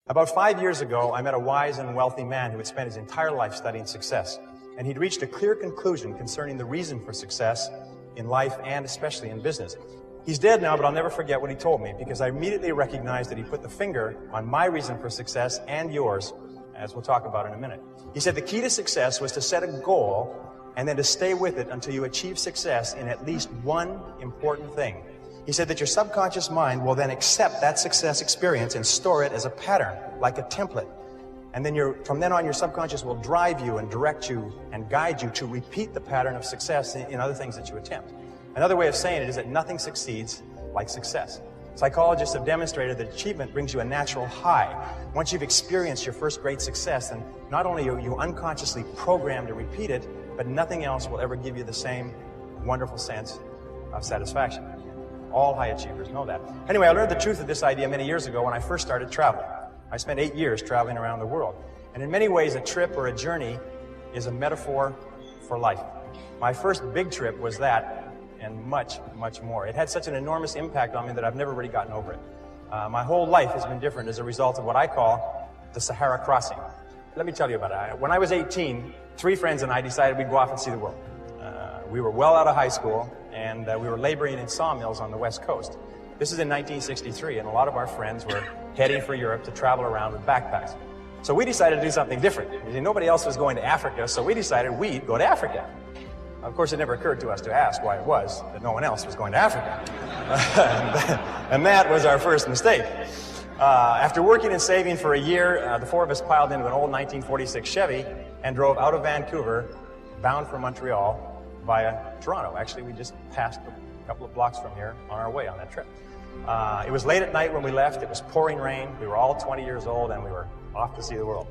About 5 years ago, I met a wise and wealthy man who had spent his entire life studying success, and he'd reached a clear conclusion concerning the reason for success in life and especially in business. He's dead now, but I'll never forget what he told me, because I immediately recognized that he put the finger on my reason for success and yours, as we'll talk about in a minute. He said the key to success was to set a goal and then to stay with it until you achieve success in at least one important thing. He said that your subconscious mind will then accept that success experience and store it as a pattern, like a template. And then from then on, your subconscious will drive you and direct you and guide you to repeat the pattern of success in other things that you attempt. Another way of saying it is that nothing succeeds like success. Psychologists have demonstrated that achievement brings you a natural high. Once you've experienced your first great success, then not only are you unconsciously programmed to repeat it, but nothing else will ever give you the same wonderful sense of satisfaction. All high achievers know that. Anyway, I learned the truth of this idea many years ago when I first started traveling. I spent 8 years traveling around the world. And in many ways, a trip or a journey is a metaphor for life. My first big trip was that, and much, much more. It had such an enormous impact on me that I've never really gotten over it. My whole life has been different as a result of what I call the Sahara crossing. Let me tell you about it. When I was 18, 3 friends and I decided we'd go off and see the world. We were well out of high school, and we were laboring in sawmills on the West Coast. This is in 1963, and a lot of our friends were heading for Europe to travel around with backpacks. So we decided to do something different. Nobody else was going to Africa, so we decided we'd go to Africa. Of course, it never occurred to us to ask why it was that no one else was going to Africa. And that was our first mistake. After working and saving for a year, the 4 of us piled into an old 1946 Chevy and drove out of Vancouver, bound for Montreal, via Toronto. Actually, we just passed a couple of blocks from here on our way on that trip. It was late at night when we left. It was pouring rain. We were all 20 years old, and we were off to see the world.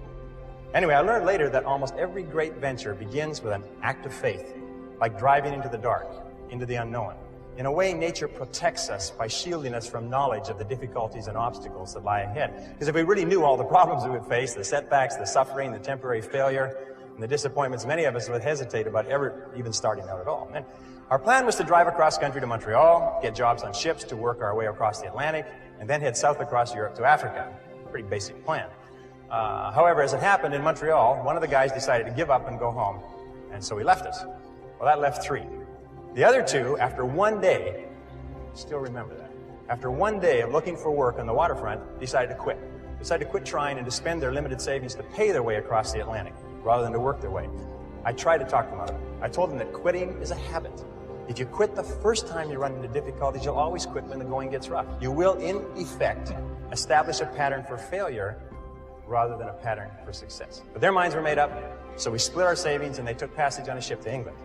Anyway, I learned later that almost every great venture begins with an act of faith, like driving into the dark, into the unknown. In a way, nature protects us by shielding us from knowledge of the difficulties and obstacles that lie ahead. Because if we really knew all the problems we would face, the setbacks, the suffering, the temporary failure, and the disappointments, many of us would hesitate about ever even starting out at all. And our plan was to drive across country to Montreal, get jobs on ships to work our way across the Atlantic, and then head south across Europe to Africa. Pretty basic plan. However, as it happened in Montreal, one of the guys decided to give up and go home, and so he left us. Well, that left 3. The other 2, after one day, still remember that, after one day of looking for work on the waterfront, decided to quit. Decided to quit trying and to spend their limited savings to pay their way across the Atlantic, rather than to work their way. I tried to talk them out of it. I told them that quitting is a habit. If you quit the first time you run into difficulties, you'll always quit when the going gets rough. You will, in effect, establish a pattern for failure rather than a pattern for success. But their minds were made up, so we split our savings and they took passage on a ship to England.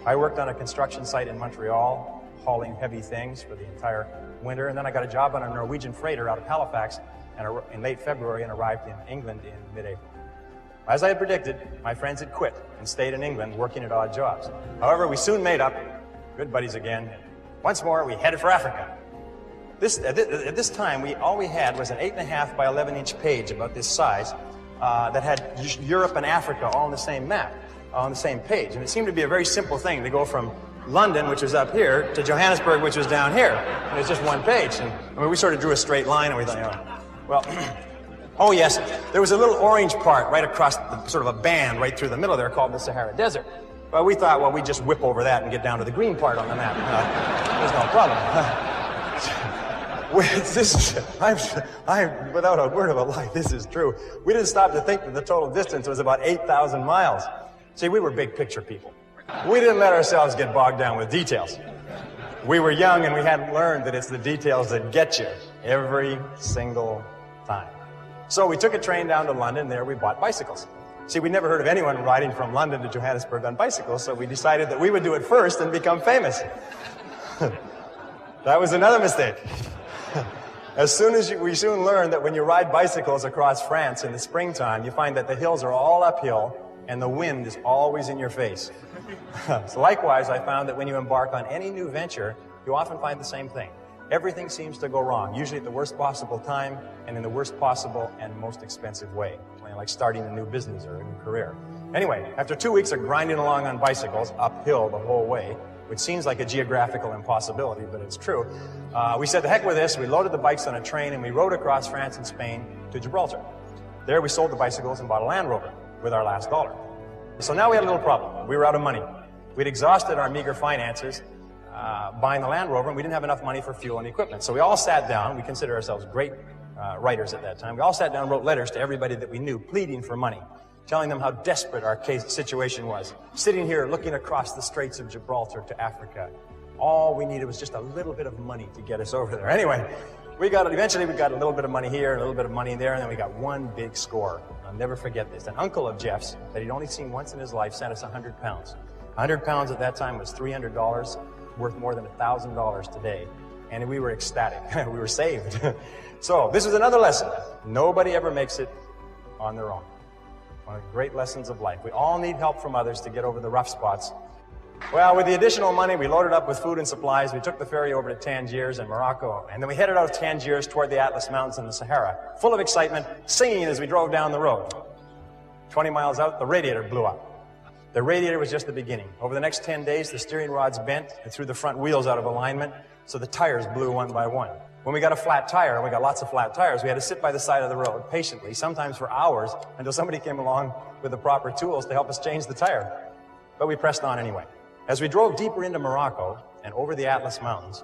I worked on a construction site in Montreal, hauling heavy things for the entire winter, and then I got a job on a Norwegian freighter out of Halifax in late February and arrived in England in mid-April. As I had predicted, my friends had quit and stayed in England working at odd jobs. However, we soon made up, good buddies again. Once more, we headed for Africa. At this time, all we had was an 8.5 by 11-inch page about this size that had Europe and Africa all on the same map, on the same page. And it seemed to be a very simple thing to go from London, which was up here, to Johannesburg, which was down here. And it's just one page. And I mean, we sort of drew a straight line, and we thought, well, oh yes, there was a little orange part right across sort of a band right through the middle there called the Sahara Desert. Well, we thought, well, we'd just whip over that and get down to the green part on the map. There's no problem. Without a word of a lie, this is true. We didn't stop to think that the total distance was about 8,000 miles. See, we were big picture people. We didn't let ourselves get bogged down with details. We were young and we hadn't learned that it's the details that get you every single time. So we took a train down to London. There we bought bicycles. See, we'd never heard of anyone riding from London to Johannesburg on bicycles, so we decided that we would do it first and become famous. That was another mistake. We soon learned that when you ride bicycles across France in the springtime, you find that the hills are all uphill and the wind is always in your face. So likewise, I found that when you embark on any new venture, you often find the same thing. Everything seems to go wrong, usually at the worst possible time and in the worst possible and most expensive way, like starting a new business or a new career. Anyway, after 2 weeks of grinding along on bicycles, uphill the whole way, which seems like a geographical impossibility, but it's true. We said, the heck with this. We loaded the bikes on a train and we rode across France and Spain to Gibraltar. There we sold the bicycles and bought a Land Rover with our last dollar. So now we had a little problem. We were out of money. We'd exhausted our meager finances buying the Land Rover, and we didn't have enough money for fuel and equipment. So we all sat down. We consider ourselves great writers at that time. We all sat down and wrote letters to everybody that we knew, pleading for money, telling them how desperate our situation was. Sitting here looking across the Straits of Gibraltar to Africa. All we needed was just a little bit of money to get us over there. Anyway, eventually we got a little bit of money here, and a little bit of money there, and then we got one big score. I'll never forget this. An uncle of Jeff's that he'd only seen once in his life sent us 100 pounds. 100 pounds at that time was $300, worth more than $1,000 today. And we were ecstatic. We were saved. So this is another lesson. Nobody ever makes it on their own. One of the great lessons of life. We all need help from others to get over the rough spots. Well, with the additional money, we loaded up with food and supplies. We took the ferry over to Tangiers in Morocco, and then we headed out of Tangiers toward the Atlas Mountains and the Sahara, full of excitement, singing as we drove down the road. 20 miles out, the radiator blew up. The radiator was just the beginning. Over the next 10 days, the steering rods bent and threw the front wheels out of alignment, so the tires blew one by one. When we got a flat tire, and we got lots of flat tires, we had to sit by the side of the road patiently, sometimes for hours, until somebody came along with the proper tools to help us change the tire. But we pressed on anyway. As we drove deeper into Morocco and over the Atlas Mountains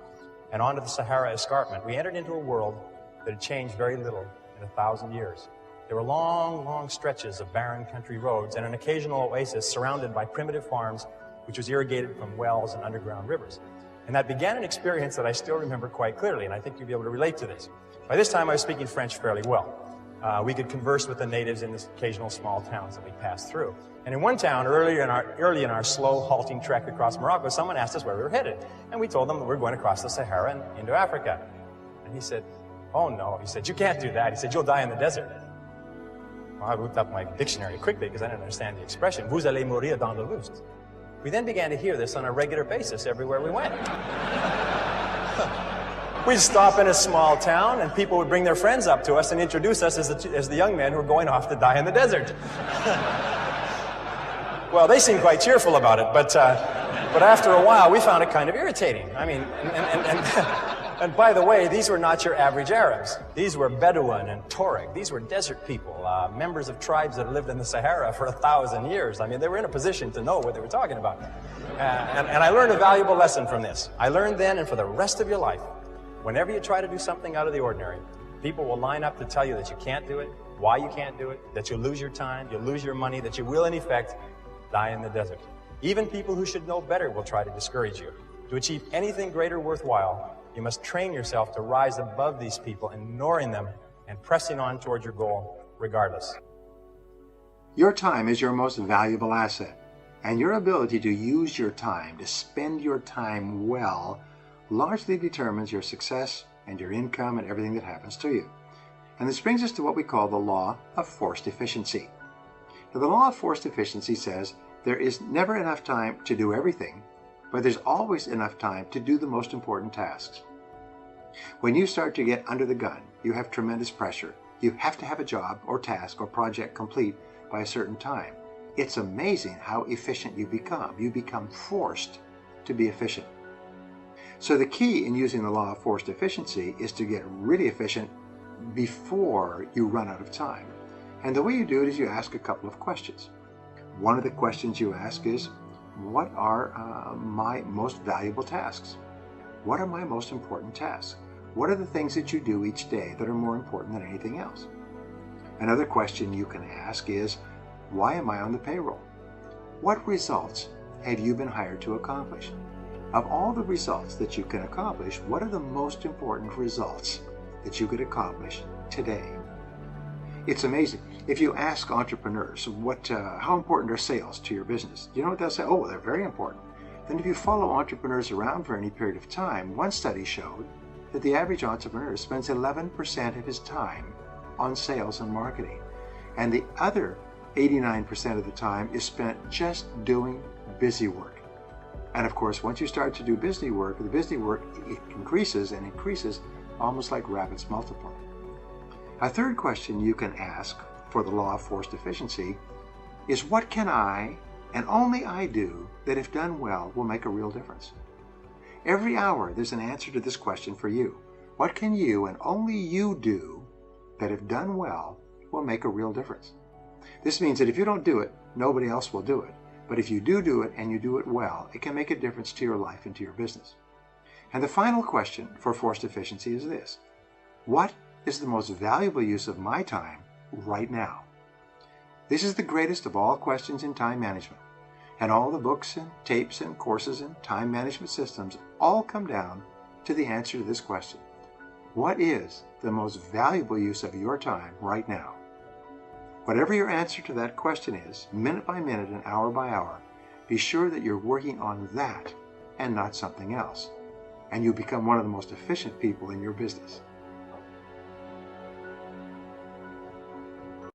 and onto the Sahara Escarpment, we entered into a world that had changed very little in 1,000 years. There were long, long stretches of barren country roads and an occasional oasis surrounded by primitive farms, which was irrigated from wells and underground rivers. And that began an experience that I still remember quite clearly, and I think you'll be able to relate to this. By this time, I was speaking French fairly well. We could converse with the natives in the occasional small towns that we passed through. And in one town, early in our slow, halting trek across Morocco, someone asked us where we were headed. And we told them that we were going across the Sahara and into Africa. And he said, oh no, he said, you can't do that. He said, you'll die in the desert. Well, I looked up my dictionary quickly because I didn't understand the expression. Vous allez mourir dans le lust. We then began to hear this on a regular basis everywhere we went. We'd stop in a small town, and people would bring their friends up to us and introduce us as the young men who were going off to die in the desert. Well, they seemed quite cheerful about it, but after a while, we found it kind of irritating. I mean, and by the way, these were not your average Arabs. These were Bedouin and Tuareg. These were desert people, members of tribes that lived in the Sahara for 1,000 years. I mean, they were in a position to know what they were talking about. And I learned a valuable lesson from this. I learned then, and for the rest of your life, whenever you try to do something out of the ordinary, people will line up to tell you that you can't do it, why you can't do it, that you'll lose your time, you'll lose your money, that you will, in effect, die in the desert. Even people who should know better will try to discourage you. To achieve anything greater worthwhile, you must train yourself to rise above these people, ignoring them and pressing on toward your goal regardless. Your time is your most valuable asset, and your ability to use your time, to spend your time well, largely determines your success and your income and everything that happens to you. And this brings us to what we call the law of forced efficiency. Now, the law of forced efficiency says there is never enough time to do everything, but there's always enough time to do the most important tasks. When you start to get under the gun, you have tremendous pressure. You have to have a job or task or project complete by a certain time. It's amazing how efficient you become. You become forced to be efficient. So the key in using the law of forced efficiency is to get really efficient before you run out of time. And the way you do it is you ask a couple of questions. One of the questions you ask is, what are my most valuable tasks? What are my most important tasks? What are the things that you do each day that are more important than anything else? Another question you can ask is, why am I on the payroll? What results have you been hired to accomplish? Of all the results that you can accomplish, what are the most important results that you could accomplish today? It's amazing. If you ask entrepreneurs how important are sales to your business, you know what they'll say? Oh, they're very important. Then if you follow entrepreneurs around for any period of time, one study showed that the average entrepreneur spends 11% of his time on sales and marketing. And the other 89% of the time is spent just doing busy work. And of course, once you start to do busy work, the busy work increases and increases almost like rabbits multiply. A third question you can ask for the law of forced efficiency is, what can I and only I do that if done well will make a real difference? Every hour there's an answer to this question for you. What can you and only you do that if done well will make a real difference? This means that if you don't do it, nobody else will do it. But if you do it and you do it well, it can make a difference to your life and to your business. And the final question for forced efficiency is this: what is the most valuable use of my time right now? This is the greatest of all questions in time management. And all the books and tapes and courses and time management systems all come down to the answer to this question. What is the most valuable use of your time right now? Whatever your answer to that question is, minute by minute and hour by hour, be sure that you're working on that and not something else. And you'll become one of the most efficient people in your business.